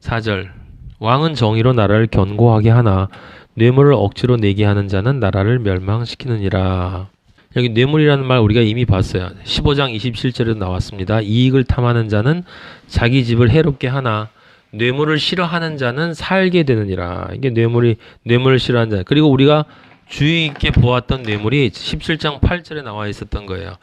4절 왕은 정의로 나라를 견고하게 하나 뇌물을 억지로 내게 하는 자는 나라를 멸망시키느니라. 여기 뇌물이라는 말 우리가 이미 봤어요. 15장 27절에도 나왔습니다. 이익을 탐하는 자는 자기 집을 해롭게 하나 뇌물을 싫어하는 자는 살게 되느니라. 이게 뇌물을 싫어하는 자. 그리고 우리가 주의 있게 보았던 뇌물이 17장 8절에 나와 있었던 거예요.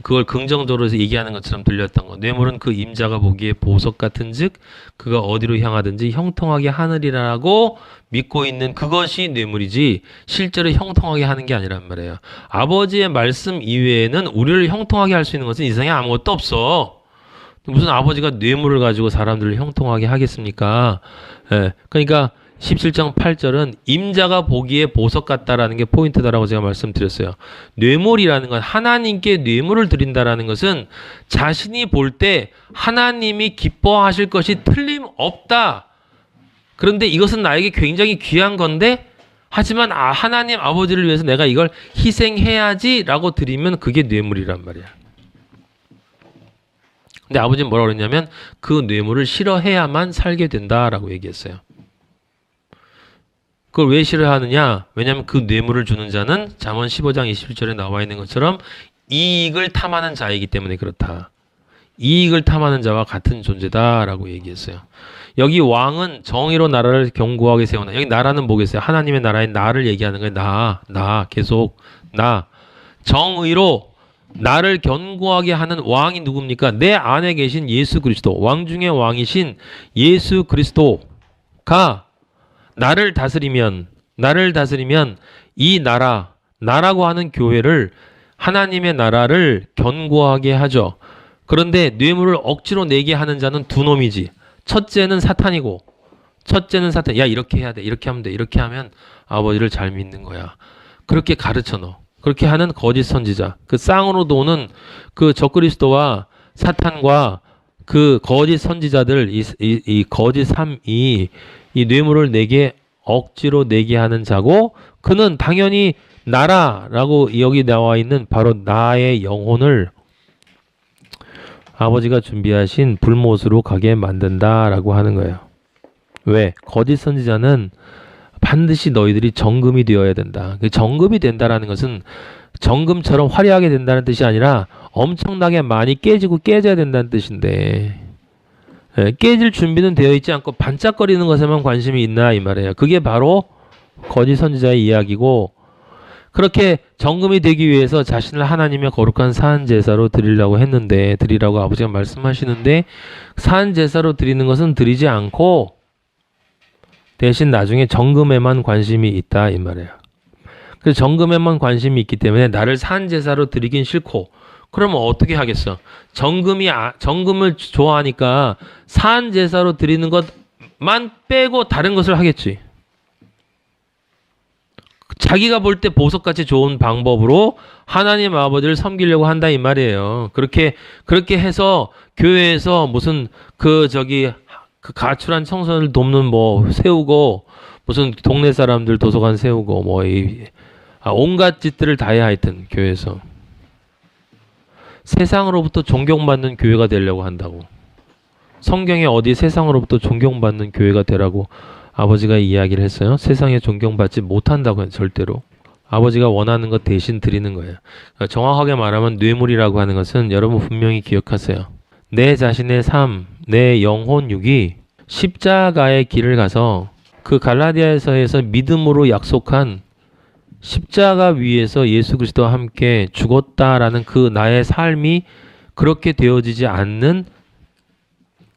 그걸 긍정적으로 얘기하는 것처럼 들렸던 거. 뇌물은 그 임자가 보기에 보석 같은즉 그가 어디로 향하든지 형통하게 하느리라고 믿고 있는 그것이 뇌물이지 실제로 형통하게 하는 게 아니란 말이에요. 아버지의 말씀 이외에는 우리를 형통하게 할 수 있는 것은 이 세상에 아무것도 없어. 무슨 아버지가 뇌물을 가지고 사람들을 형통하게 하겠습니까? 예, 그러니까 17장 8절은 임자가 보기에 보석 같다라는 게 포인트다라고 제가 말씀드렸어요. 뇌물이라는 건 하나님께 뇌물을 드린다라는 것은 자신이 볼 때 하나님이 기뻐하실 것이 틀림없다. 그런데 이것은 나에게 굉장히 귀한 건데 하지만 하나님 아버지를 위해서 내가 이걸 희생해야지라고 드리면 그게 뇌물이란 말이야. 근데 아버지는 뭐라고 그랬냐면 그 뇌물을 싫어해야만 살게 된다라고 얘기했어요. 그걸 왜 싫어하느냐? 왜냐하면 그 뇌물을 주는 자는 잠언 15장 21절에 나와 있는 것처럼 이익을 탐하는 자이기 때문에 그렇다. 이익을 탐하는 자와 같은 존재다라고 얘기했어요. 여기 왕은 정의로 나라를 견고하게 세우나. 여기 나라는 뭐겠어요? 하나님의 나라의 나를 얘기하는 거예요. 나 계속 나. 정의로 나를 견고하게 하는 왕이 누굽니까? 내 안에 계신 예수 그리스도. 왕 중에 왕이신 예수 그리스도가 나를 다스리면 이 나라고 하는 교회를 하나님의 나라를 견고하게 하죠. 그런데 뇌물을 억지로 내게 하는 자는 두 놈이지. 첫째는 사탄이고 야 이렇게 해야 돼. 이렇게 하면 돼. 이렇게 하면 아버지를 잘 믿는 거야. 그렇게 가르쳐 놓어. 그렇게 하는 거짓 선지자. 그 쌍으로 도는 그 적그리스도와 사탄과 그 거짓 선지자들 이 거짓 삶이 이 뇌물을 내게 억지로 내게 하는 자고 그는 당연히 나라라고 여기 나와 있는 바로 나의 영혼을 아버지가 준비하신 불못으로 가게 만든다라고 하는 거예요. 왜? 거짓 선지자는 반드시 너희들이 정금이 되어야 된다. 정금이 된다라는 것은 정금처럼 화려하게 된다는 뜻이 아니라 엄청나게 많이 깨지고 깨져야 된다는 뜻인데 깨질 준비는 되어 있지 않고 반짝거리는 것에만 관심이 있나 이 말이에요. 그게 바로 거짓 선지자의 이야기고 그렇게 정금이 되기 위해서 자신을 하나님의 거룩한 산 제사로 드리라고 아버지가 말씀하시는데 산 제사로 드리는 것은 드리지 않고 대신 나중에 정금에만 관심이 있다 이 말이에요. 그래서 정금에만 관심이 있기 때문에 나를 산 제사로 드리긴 싫고 그러면 어떻게 하겠어? 정금을 좋아하니까 산 제사로 드리는 것만 빼고 다른 것을 하겠지. 자기가 볼 때 보석같이 좋은 방법으로 하나님 아버지를 섬기려고 한다 이 말이에요. 그렇게 해서 교회에서 무슨 그 가출한 청소년을 돕는 세우고 무슨 동네 사람들 도서관 세우고 온갖 짓들을 다 해 하여튼 교회에서. 세상으로부터 존경받는 교회가 되려고 한다고. 성경에 어디 세상으로부터 존경받는 교회가 되라고 아버지가 이야기를 했어요. 세상에 존경받지 못한다고 해요. 절대로. 아버지가 원하는 것 대신 드리는 거예요. 정확하게 말하면 뇌물이라고 하는 것은 여러분 분명히 기억하세요. 내 자신의 삶, 내 영혼 육이 십자가의 길을 가서 그 갈라디아서에서 믿음으로 약속한 십자가 위에서 예수 그리스도와 함께 죽었다라는 그 나의 삶이 그렇게 되어지지 않는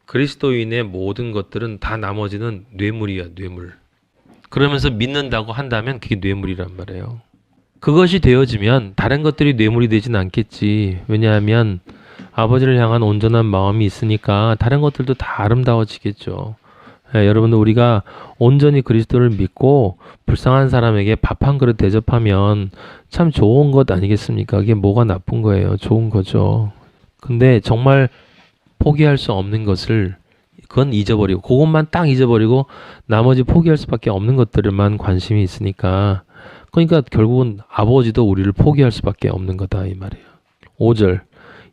그리스도인의 모든 것들은 다 나머지는 뇌물이야, 뇌물. 그러면서 믿는다고 한다면 그게 뇌물이란 말이에요. 그것이 되어지면 다른 것들이 뇌물이 되진 않겠지. 왜냐하면 아버지를 향한 온전한 마음이 있으니까 다른 것들도 다 아름다워지겠죠. 여러분들 우리가 온전히 그리스도를 믿고 불쌍한 사람에게 밥 한 그릇 대접하면 참 좋은 것 아니겠습니까? 그게 뭐가 나쁜 거예요? 좋은 거죠. 근데 정말 포기할 수 없는 것을 그건 잊어버리고 그것만 딱 잊어버리고 나머지 포기할 수밖에 없는 것들만 관심이 있으니까 그러니까 결국은 아버지도 우리를 포기할 수밖에 없는 거다 이 말이에요. 5절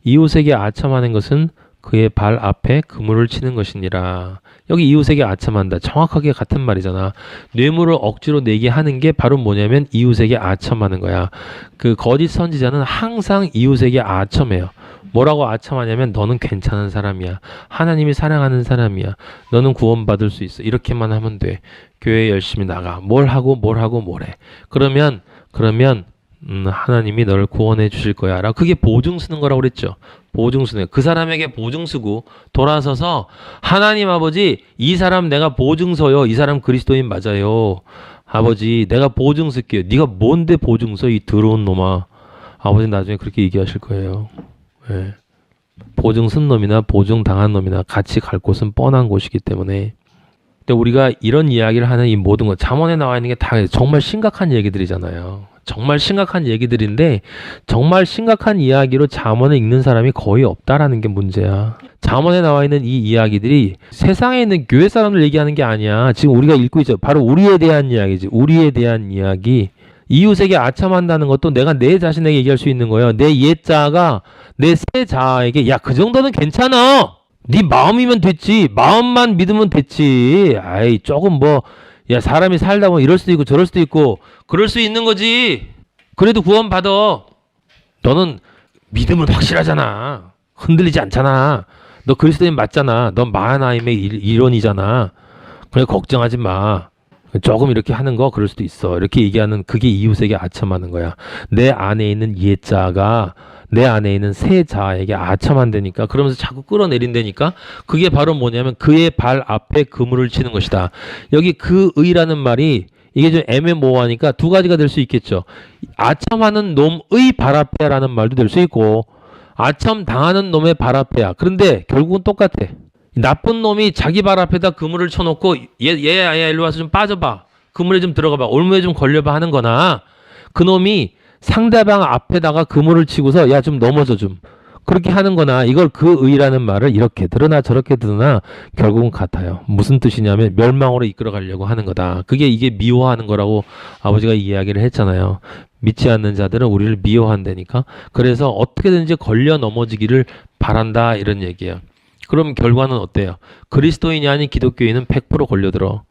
이웃에게 아첨하는 것은 그의 발 앞에 그물을 치는 것이니라. 여기 이웃에게 아첨한다. 정확하게 같은 말이잖아. 뇌물을 억지로 내게 하는 게 바로 뭐냐면 이웃에게 아첨하는 거야. 그 거짓 선지자는 항상 이웃에게 아첨해요. 뭐라고 아첨하냐면 너는 괜찮은 사람이야. 하나님이 사랑하는 사람이야. 너는 구원받을 수 있어. 이렇게만 하면 돼. 교회 열심히 나가. 뭘 하고 뭘 해. 그러면 하나님이 너를 구원해 주실 거야. 라고 그게 보증 쓰는 거라고 그랬죠. 보증 쓰는 그 사람에게 보증 쓰고 돌아서서 하나님 아버지 이 사람 내가 보증 서요. 이 사람 그리스도인 맞아요. 아버지 내가 보증 쓸게요. 네가 뭔데 보증 서 이 더러운 놈아. 아버지 나중에 그렇게 얘기하실 거예요. 예. 보증 쓴 놈이나 보증 당한 놈이나 같이 갈 곳은 뻔한 곳이기 때문에. 근데 우리가 이런 이야기를 하는 이 모든 것 잠언에 나와 있는 게 다 정말 심각한 얘기들이잖아요. 정말 심각한 얘기들인데 정말 심각한 이야기로 잠언을 읽는 사람이 거의 없다라는 게 문제야. 잠언에 나와 있는 이 이야기들이 세상에 있는 교회 사람들 얘기하는 게 아니야. 지금 우리가 읽고 있죠. 바로 우리에 대한 이야기지. 우리에 대한 이야기. 이웃에게 아첨한다는 것도 내가 내 자신에게 얘기할 수 있는 거예요. 내 옛자가 내 새 자아에게 야 그 정도는 괜찮아. 네 마음이면 됐지. 마음만 믿으면 됐지. 아이 조금 뭐 야 사람이 살다 보면 이럴 수도 있고 저럴 수도 있고 그럴 수 있는 거지. 그래도 구원 받아. 너는 믿음은 확실하잖아. 흔들리지 않잖아. 너 그리스도인 맞잖아. 넌 마하나임의 일원이잖아. 그래 걱정하지 마. 조금 이렇게 하는 거 그럴 수도 있어. 이렇게 얘기하는 그게 이웃에게 아첨하는 거야. 내 안에 있는 옛자가 내 안에 있는 새 자에게 아첨한다니까. 그러면서 자꾸 끌어내린다니까. 그게 바로 뭐냐면 그의 발 앞에 그물을 치는 것이다. 여기 그의라는 말이 이게 좀 애매모호하니까 두 가지가 될 수 있겠죠. 아첨하는 놈의 발 앞에라는 말도 될 수 있고 아첨 당하는 놈의 발 앞에야. 그런데 결국은 똑같아. 나쁜 놈이 자기 발 앞에다 그물을 쳐놓고 얘야 일로 와서 좀 빠져봐. 그물에 좀 들어가봐. 올무에 좀 걸려봐 하는 거나 그놈이 상대방 앞에다가 그물을 치고서 야 좀 넘어져 좀 그렇게 하는 거나 이걸 그의라는 말을 이렇게 들으나 저렇게 들으나 결국은 같아요. 무슨 뜻이냐면 멸망으로 이끌어 가려고 하는 거다. 그게 이게 미워하는 거라고 아버지가 이야기를 했잖아요. 믿지 않는 자들은 우리를 미워한다니까. 그래서 어떻게든지 걸려 넘어지기를 바란다 이런 얘기예요. 그럼 결과는 어때요? 그리스도인이 아닌 기독교인은 100% 걸려들어.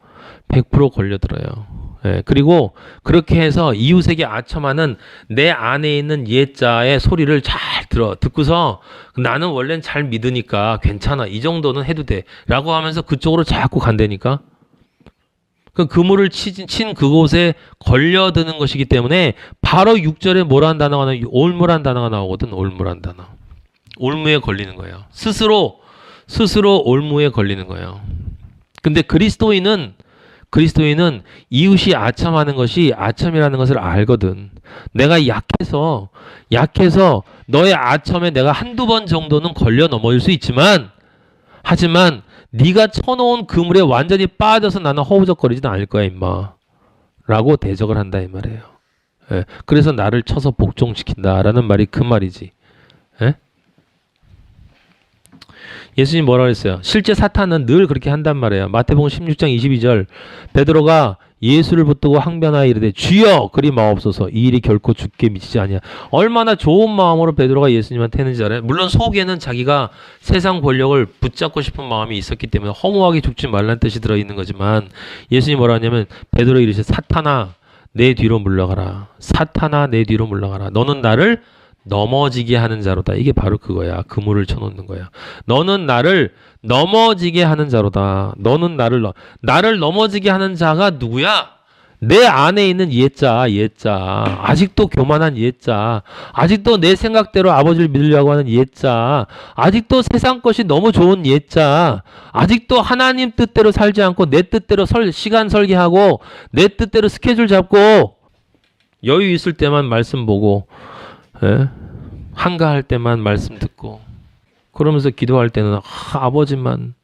100% 걸려들어요. 예, 그리고 그렇게 해서 이웃에게 아첨하는 내 안에 있는 옛자의 소리를 잘 듣고서 나는 원래는 잘 믿으니까 괜찮아. 이 정도는 해도 돼. 라고 하면서 그쪽으로 자꾸 간다니까. 그 그물을 친 그곳에 걸려드는 것이기 때문에 바로 6절에 뭐라는 단어가 나오고 올무란 단어가 나오거든. 올무란 단어. 올무에 걸리는 거예요. 스스로 올무에 걸리는 거예요. 근데 그리스도인은 이웃이 아첨하는 것이 아첨이라는 것을 알거든. 내가 약해서 너의 아첨에 내가 한두 번 정도는 걸려 넘어질 수 있지만 하지만 네가 쳐놓은 그물에 완전히 빠져서 나는 허우적거리지는 않을 거야 임마 라고 대적을 한다 이 말이에요. 예, 그래서 나를 쳐서 복종시킨다라는 말이 그 말이지. 예? 예수님 뭐라고 했어요? 실제 사탄은 늘 그렇게 한단 말이에요. 마태복음 16장 22절 베드로가 예수를 붙들고 항변하여 이르되 주여 그리 마옵소서 이 일이 결코 죽게 미치지 아니하. 얼마나 좋은 마음으로 베드로가 예수님한테 했는지 알아요? 물론 속에는 자기가 세상 권력을 붙잡고 싶은 마음이 있었기 때문에 허무하게 죽지 말라는 뜻이 들어있는 거지만 예수님이 뭐라 하냐면 베드로 이르시되 사탄아 내 뒤로 물러가라. 사탄아 내 뒤로 물러가라. 너는 나를 넘어지게 하는 자로다. 이게 바로 그거야. 그물을 쳐놓는 거야. 너는 나를 넘어지게 하는 자로다. 너는 나를 넘어지게 하는 자가 누구야? 내 안에 있는 옛자. 아직도 교만한 옛자. 아직도 내 생각대로 아버지를 믿으려고 하는 옛자. 아직도 세상 것이 너무 좋은 옛자. 아직도 하나님 뜻대로 살지 않고 내 뜻대로 시간 설계하고 내 뜻대로 스케줄 잡고 여유 있을 때만 말씀 보고 예? 한가할 때만 말씀 듣고 그러면서 기도할 때는 아버지만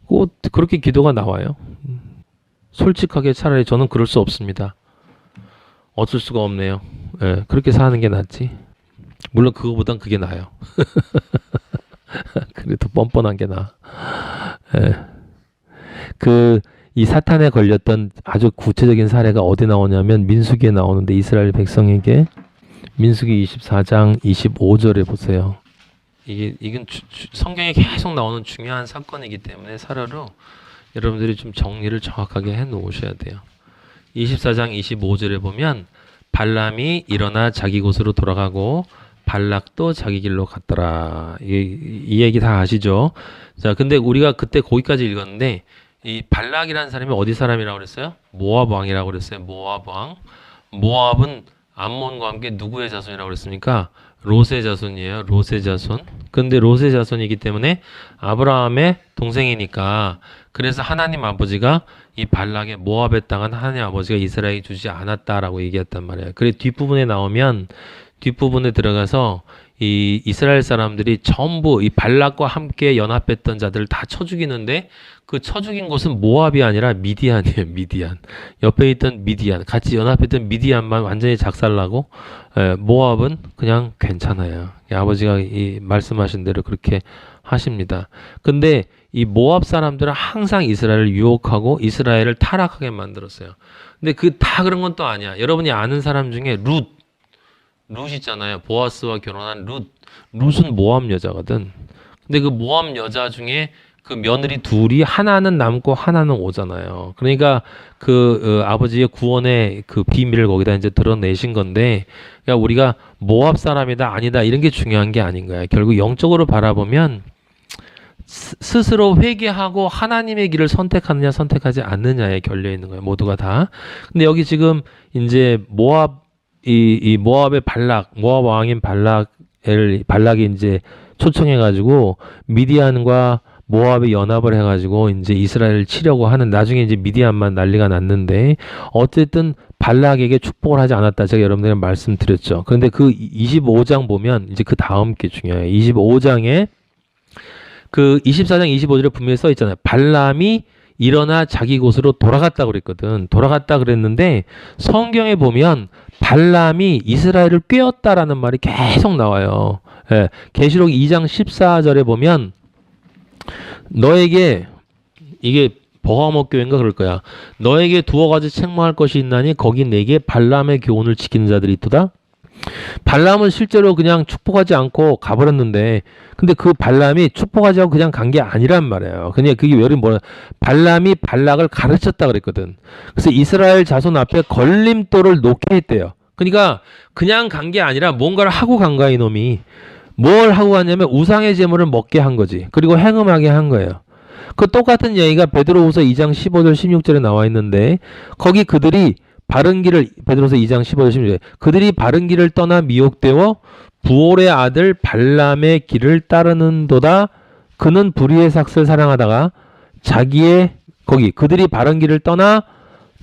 꼭 그렇게 기도가 나와요. 솔직하게 차라리 저는 그럴 수 없습니다. 어쩔 수가 없네요. 예, 그렇게 사는 게 낫지. 물론 그거보단 그게 나아요. 그래도 뻔뻔한 게 나아. 예. 이 사탄에 걸렸던 아주 구체적인 사례가 어디 나오냐면 민수기에 나오는데 이스라엘 백성에게 민수기 24장 25절에 보세요. 이건 성경에 계속 나오는 중요한 사건이기 때문에 사료로 여러분들이 좀 정리를 정확하게 해 놓으셔야 돼요. 24장 25절에 보면 발람이 일어나 자기 곳으로 돌아가고 발락도 자기 길로 갔더라. 이 얘기 다 아시죠? 자, 근데 우리가 그때 거기까지 읽었는데 이 발락이라는 사람이 어디 사람이라고 그랬어요? 모압 왕이라고 그랬어요. 모압 왕. 모압은 암몬과 함께 누구의 자손이라고 그랬습니까? 롯의 자손이에요. 롯의 자손. 근데 롯의 자손이기 때문에 아브라함의 동생이니까 그래서 하나님 아버지가 이 발락의 모압의 땅은 하나님 아버지가 이스라엘에 주지 않았다라고 얘기했단 말이에요. 그래 뒷부분에 나오면 뒷부분에 들어가서 이 이스라엘 사람들이 전부 이 발락과 함께 연합했던 자들을 다 쳐 죽이는데 그 쳐 죽인 곳은 모압이 아니라 미디안이에요. 미디안. 옆에 있던 미디안. 같이 연합했던 미디안만 완전히 작살나고 모압은 그냥 괜찮아요. 아버지가 이 말씀하신 대로 그렇게 하십니다. 근데 이 모압 사람들은 항상 이스라엘을 유혹하고 이스라엘을 타락하게 만들었어요. 근데 그 다 그런 건 또 아니야. 여러분이 아는 사람 중에 룻 있잖아요. 보아스와 결혼한 룻은 모압 여자거든. 근데 그 모압 여자 중에 그 며느리 둘이 하나는 남고 하나는 오잖아요. 그러니까 그 아버지의 구원의 그 비밀을 거기다 이제 드러내신 건데, 그러니까 우리가 모압 사람이다 아니다 이런 게 중요한 게 아닌 거야. 결국 영적으로 바라보면 스스로 회개하고 하나님의 길을 선택하느냐 선택하지 않느냐에 결려 있는 거예요. 모두가 다. 근데 여기 지금 이제 이 모압의 모압 왕인 발락이 이제 초청해가지고 미디안과 모압이 연합을 해가지고 이제 이스라엘을 치려고 하는, 나중에 이제 미디안만 난리가 났는데 어쨌든 발락에게 축복을 하지 않았다. 제가 여러분들에게 말씀드렸죠. 그런데 그 25장 보면 이제 그 다음 게 중요해요. 25장에 그 24장 25절에 분명히 써 있잖아요. 발람이 일어나 자기 곳으로 돌아갔다 그랬거든. 돌아갔다 그랬는데 성경에 보면 발람이 이스라엘을 꾀었다라는 말이 계속 나와요. 예, 계시록 2장 14절에 보면 너에게, 이게 버가모 교회인가 그럴 거야. 너에게 두어 가지 책망할 것이 있나니 거기 내게 발람의 교훈을 지키는 자들이 있도다. 발람은 실제로 그냥 축복하지 않고 가버렸는데, 근데 그 발람이 축복하지 않고 그냥 간 게 아니란 말이에요. 그냥 그게 왜 뭐야? 발람이 발락을 가르쳤다 그랬거든. 그래서 이스라엘 자손 앞에 걸림돌을 놓게 했대요. 그러니까 그냥 간 게 아니라 뭔가를 하고 간 거야, 이놈이. 뭘 하고 갔냐면 우상의 제물을 먹게 한 거지. 그리고 행음하게 한 거예요. 그 똑같은 얘기가 베드로후서 2장 15절 16절에 나와 있는데, 거기 그들이 바른 길을, 베드로서 2장 15절 16절, 그들이 바른 길을 떠나 미혹되어 부올의 아들 발람의 길을 따르는도다. 그는 불의의 삭슬 사랑하다가 자기의, 거기 그들이 바른 길을 떠나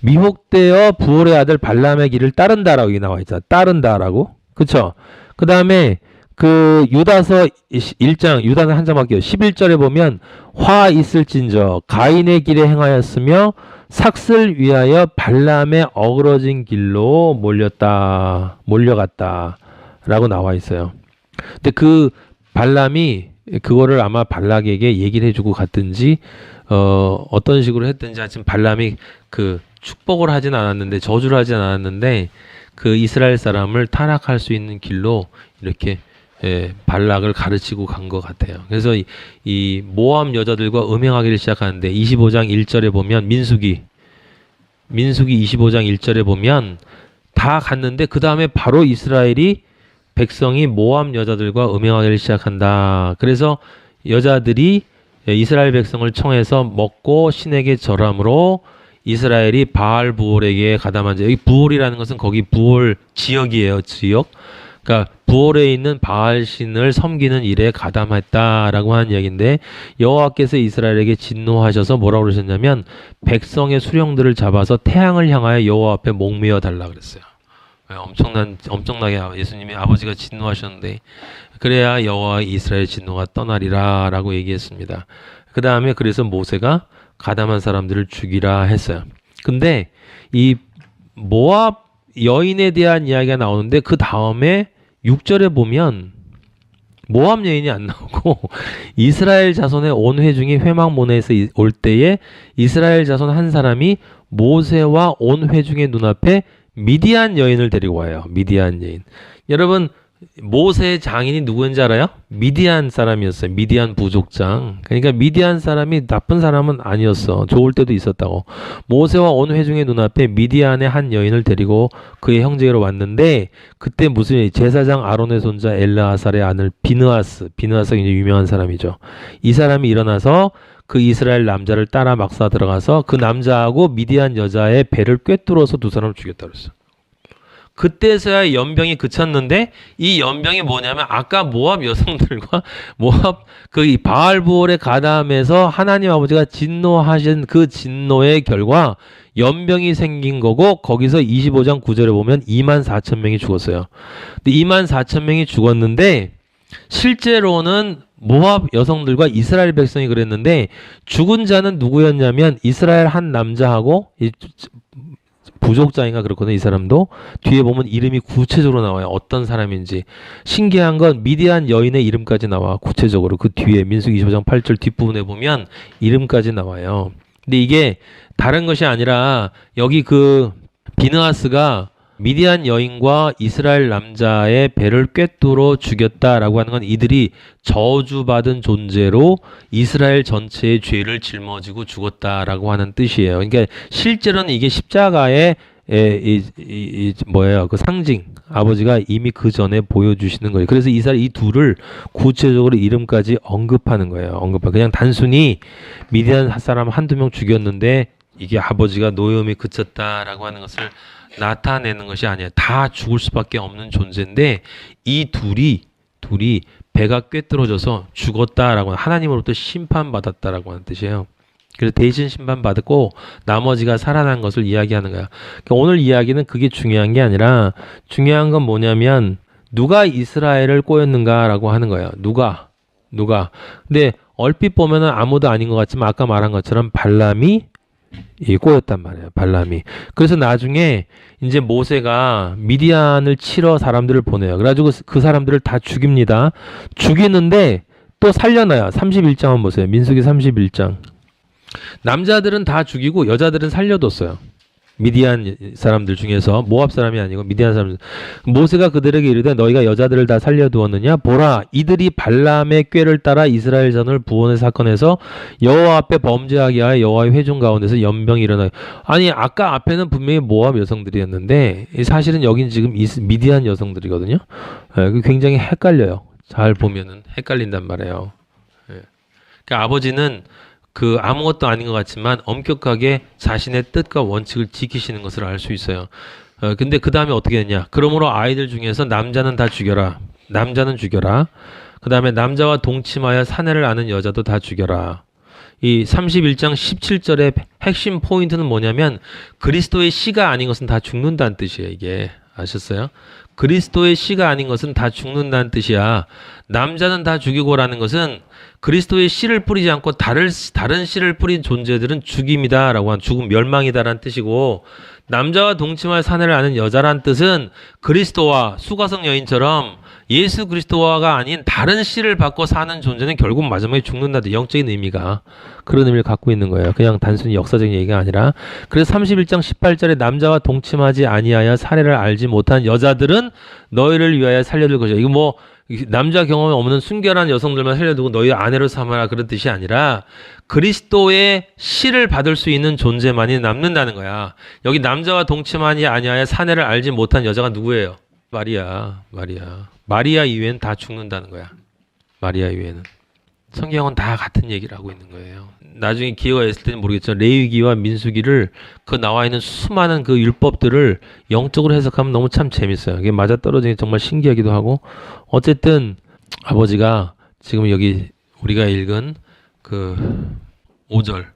미혹되어 부올의 아들 발람의 길을 따른다라고 여기 나와 있잖아. 따른다라고. 그쵸? 그 다음에 그 유다서 1장, 유다는 한 장밖에 11절에 보면 화 있을진저 가인의 길에 행하였으며 삭슬 위하여 발람의 어그러진 길로 몰려갔다 라고 나와 있어요. 근데 그 발람이 그거를 아마 발락에게 얘기를 해주고 갔든지 어떤 식으로 했든지 하여튼 발람이 그 축복을 하진 않았는데, 저주를 하진 않았는데 그 이스라엘 사람을 타락할 수 있는 길로 이렇게 발락을 가르치고 간 것 같아요. 그래서 이 모압 여자들과 음행하기를 시작하는데 25장 1절에 보면 민수기 25장 1절에 보면 다 갔는데 그 다음에 바로 이스라엘이 백성이 모압 여자들과 음행하기를 시작한다. 그래서 여자들이 이스라엘 백성을 청해서 먹고 신에게 절함으로 이스라엘이 바알 부올에게 가담한 자. 여기 부올이라는 것은 거기 부올 지역이에요. 지역. 그러니까 부올에 있는 바알 신을 섬기는 일에 가담했다라고 하는 이야기인데, 여호와께서 이스라엘에게 진노하셔서 뭐라고 그러셨냐면 백성의 수령들을 잡아서 태양을 향하여 여호와 앞에 목매어 달라 그랬어요. 엄청나게 예수님이 아버지가 진노하셨는데 그래야 여호와 이스라엘 진노가 떠나리라 라고 얘기했습니다. 그 다음에 그래서 모세가 가담한 사람들을 죽이라 했어요. 근데 이 모압 여인에 대한 이야기가 나오는데 그 다음에 6절에 보면 모압 여인이 안 나오고 이스라엘 자손의 온 회중이 회막문에서 올 때에 이스라엘 자손 한 사람이 모세와 온 회중의 눈앞에 미디안 여인을 데리고 와요. 미디안 여인. 여러분 모세의 장인이 누구인지 알아요? 미디안 사람이었어요. 미디안 부족장. 그러니까 미디안 사람이 나쁜 사람은 아니었어. 좋을 때도 있었다고. 모세와 온 회중의 눈앞에 미디안의 한 여인을 데리고 그의 형제로 왔는데 그때 무슨 제사장 아론의 손자 엘르아살의 아들 비느하스가 굉장히 유명한 사람이죠. 이 사람이 일어나서 그 이스라엘 남자를 따라 막사 들어가서 그 남자하고 미디안 여자의 배를 꿰뚫어서 두 사람을 죽였다 그랬어. 그때서야 연병이 그쳤는데 이 연병이 뭐냐면 아까 모압 여성들과 모압 그 바알부올의 가담에서 하나님 아버지가 진노하신 그 진노의 결과 연병이 생긴 거고 거기서 25장 9절에 보면 24,000명이 죽었어요. 근데 24,000명이 죽었는데 실제로는 모압 여성들과 이스라엘 백성이 그랬는데 죽은 자는 누구였냐면 이스라엘 한 남자하고 부족자인가 그렇거든요. 이 사람도 뒤에 보면 이름이 구체적으로 나와요. 어떤 사람인지. 신기한 건 미디안 여인의 이름까지 나와. 구체적으로 그 뒤에 민수기 25장 8절 뒷부분에 보면 이름까지 나와요. 근데 이게 다른 것이 아니라 여기 그 비느하스가 미디안 여인과 이스라엘 남자의 배를 꿰뚫어 죽였다라고 하는 건 이들이 저주받은 존재로 이스라엘 전체의 죄를 짊어지고 죽었다라고 하는 뜻이에요. 그러니까 실제로는 이게 십자가의 뭐예요? 그 상징. 아버지가 이미 그 전에 보여주시는 거예요. 그래서 이 둘을 구체적으로 이름까지 언급하는 거예요. 그냥 단순히 미디안 사람 한두 명 죽였는데 이게 아버지가 노여움이 그쳤다라고 하는 것을 나타내는 것이 아니에요. 다 죽을 수밖에 없는 존재인데 이 둘이 배가 꿰뚫어져서 죽었다라고 하나님으로부터 심판받았다라고 하는 뜻이에요. 그래서 대신 심판받았고 나머지가 살아난 것을 이야기하는 거야. 그러니까 오늘 이야기는 그게 중요한 게 아니라 중요한 건 뭐냐면 누가 이스라엘을 꼬였는가라고 하는 거예요. 누가. 근데 얼핏 보면은 아무도 아닌 것 같지만 아까 말한 것처럼 발람이 꼬였단 말이에요. 발람이. 그래서 나중에 이제 모세가 미디안을 치러 사람들을 보내요. 그래가지고 그 사람들을 다 죽입니다. 죽이는데 또 살려놔요. 31장 한번 보세요. 민수기 31장. 남자들은 다 죽이고 여자들은 살려뒀어요. 미디안 사람들 중에서 모압 사람이 아니고 미디안 사람들. 모세가 그들에게 이르되 너희가 여자들을 다 살려두었느냐? 보라, 이들이 발람의 꾀를 따라 이스라엘 전을 부원의 사건에서 여호와 앞에 범죄하게 하여 여호와의 회중 가운데서 연병이 일어나요. 아니 아까 앞에는 분명히 모압 여성들이었는데 사실은 여긴 지금 미디안 여성들이거든요. 굉장히 헷갈려요. 잘 보면은 헷갈린단 말이에요. 그러니까 아버지는 그 아무것도 아닌 것 같지만 엄격하게 자신의 뜻과 원칙을 지키시는 것을 알 수 있어요. 근데 그 다음에 어떻게 했냐? 그러므로 아이들 중에서 남자는 다 죽여라. 남자는 죽여라. 그 다음에 남자와 동침하여 사내를 아는 여자도 다 죽여라. 이 31장 17절의 핵심 포인트는 뭐냐면 그리스도의 씨가 아닌 것은 다 죽는다는 뜻이에요. 이게 아셨어요? 그리스도의 씨가 아닌 것은 다 죽는다는 뜻이야. 남자는 다 죽이고라는 것은 그리스도의 씨를 뿌리지 않고 다른 씨를 뿌린 존재들은 죽임이다라고 한 죽음 멸망이다라는 뜻이고 남자와 동침할 사내를 아는 여자란 뜻은 그리스도와 수가성 여인처럼 예수 그리스도와가 아닌 다른 씨를 받고 사는 존재는 결국 마지막에 죽는다는 영적인 의미가 그런 의미를 갖고 있는 거예요. 그냥 단순히 역사적인 얘기가 아니라. 그래서 31장 18절에 남자와 동침하지 아니하여 사례를 알지 못한 여자들은 너희를 위하여 살려둘 것이야. 이거 뭐 남자 경험이 없는 순결한 여성들만 살려두고 너희 아내로 삼아라 그런 뜻이 아니라 그리스도의 씨를 받을 수 있는 존재만이 남는다는 거야. 여기 남자와 동침하지 아니하여 사내를 알지 못한 여자가 누구예요? 마리아 이외엔 다 죽는다는 거야. 마리아 이외에는. 성경은 다 같은 얘기를 하고 있는 거예요. 나중에 기회가 있을 때는 모르겠지만 레위기와 민수기를 그 나와 있는 수많은 그 율법들을 영적으로 해석하면 너무 참 재밌어요. 이게 맞아떨어지는 게 정말 신기하기도 하고 어쨌든 아버지가 지금 여기 우리가 읽은 그 5절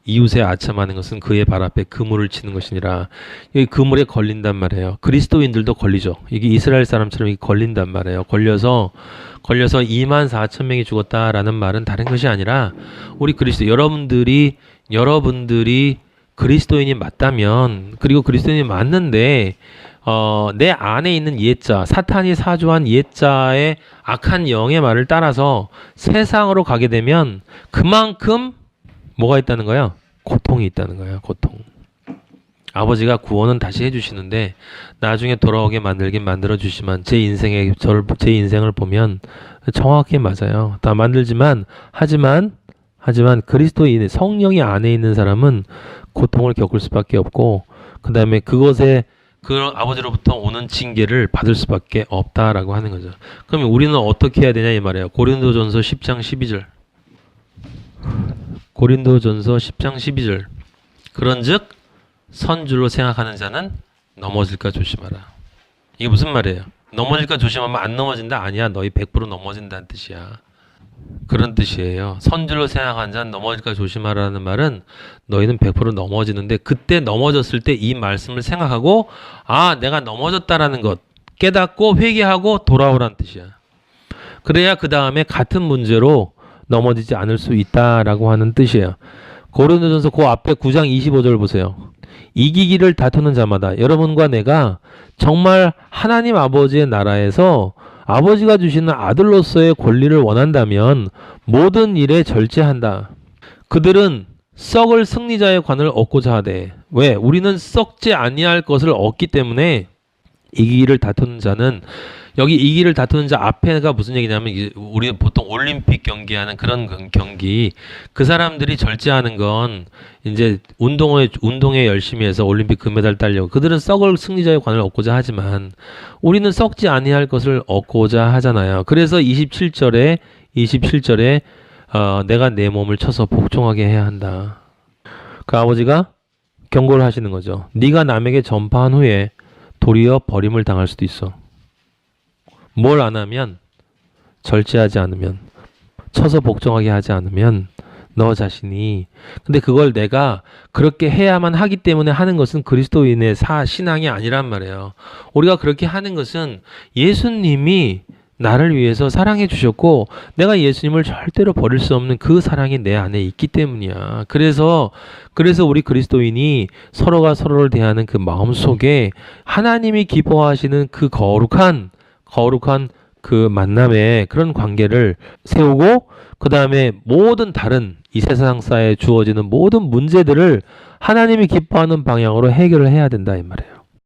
이웃에 아첨하는 것은 그의 발 앞에 그물을 치는 것이니라. 여기 그물에 걸린단 말이에요. 그리스도인들도 걸리죠. 이게 이스라엘 사람처럼 이게 걸린단 말이에요. 걸려서 24,000명이 죽었다라는 말은 다른 것이 아니라 우리 그리스도 여러분들이 그리스도인이 맞다면 그리고 그리스도인이 맞는데 내 안에 있는 옛자 사탄이 사주한 옛자의 악한 영의 말을 따라서 세상으로 가게 되면 그만큼 뭐가 있다는 거야? 고통이 있다는 거야. 고통. 아버지가 구원은 다시 해주시는데 나중에 돌아오게 만들긴 만들어주시지만 제 인생을 보면 정확히 맞아요. 다 만들지만 하지만 그리스도인의 성령이 안에 있는 사람은 고통을 겪을 수밖에 없고 그 다음에 그것에 그 아버지로부터 오는 징계를 받을 수밖에 없다라고 하는 거죠. 그러면 우리는 어떻게 해야 되냐 이 말이에요. 고린도전서 10장 12절. 고린도전서 10장 12절. 그런즉 선줄로 생각하는 자는 넘어질까 조심하라. 이게 무슨 말이에요? 넘어질까 조심하면 안 넘어진다? 아니야. 너희 100% 넘어진다는 뜻이야. 그런 뜻이에요. 선줄로 생각하는 자는 넘어질까 조심하라는 말은 너희는 100% 넘어지는데 그때 넘어졌을 때 이 말씀을 생각하고 아 내가 넘어졌다라는 것 깨닫고 회개하고 돌아오라는 뜻이야. 그래야 그 다음에 같은 문제로 넘어지지 않을 수 있다라고 하는 뜻이에요. 고린도전서 그 앞에 9장 25절 보세요. 이기기를 다투는 자마다 여러분과 내가 정말 하나님 아버지의 나라에서 아버지가 주시는 아들로서의 권리를 원한다면 모든 일에 절제한다. 그들은 썩을 승리자의 관을 얻고자 하되 왜? 우리는 썩지 아니할 것을 얻기 때문에 이기기를 다투는 자는 여기 이기를 다투는 자 앞에가 무슨 얘기냐면 우리 보통 올림픽 경기하는 그런 경기 그 사람들이 절제하는 건 이제 운동에 열심히 해서 올림픽 금메달 따려고 그들은 썩을 승리자의 관을 얻고자 하지만 우리는 썩지 아니할 것을 얻고자 하잖아요. 그래서 27절에 내가 내 몸을 쳐서 복종하게 해야 한다. 그 아버지가 경고를 하시는 거죠. 네가 남에게 전파한 후에 도리어 버림을 당할 수도 있어. 뭘 안 하면 절제하지 않으면 쳐서 복종하게 하지 않으면 너 자신이 근데 그걸 내가 그렇게 해야만 하기 때문에 하는 것은 그리스도인의 신앙이 아니란 말이에요. 우리가 그렇게 하는 것은 예수님이 나를 위해서 사랑해 주셨고 내가 예수님을 절대로 버릴 수 없는 그 사랑이 내 안에 있기 때문이야. 그래서 우리 그리스도인이 서로가 서로를 대하는 그 마음 속에 하나님이 기뻐하시는 그 거룩한 그 만남의 그런 관계를 세우고 그 다음에 모든 다른 이 세상사에 주어지는 모든 문제들을 하나님이 기뻐하는 방향으로 해결을 해야 된다 이 말이에요.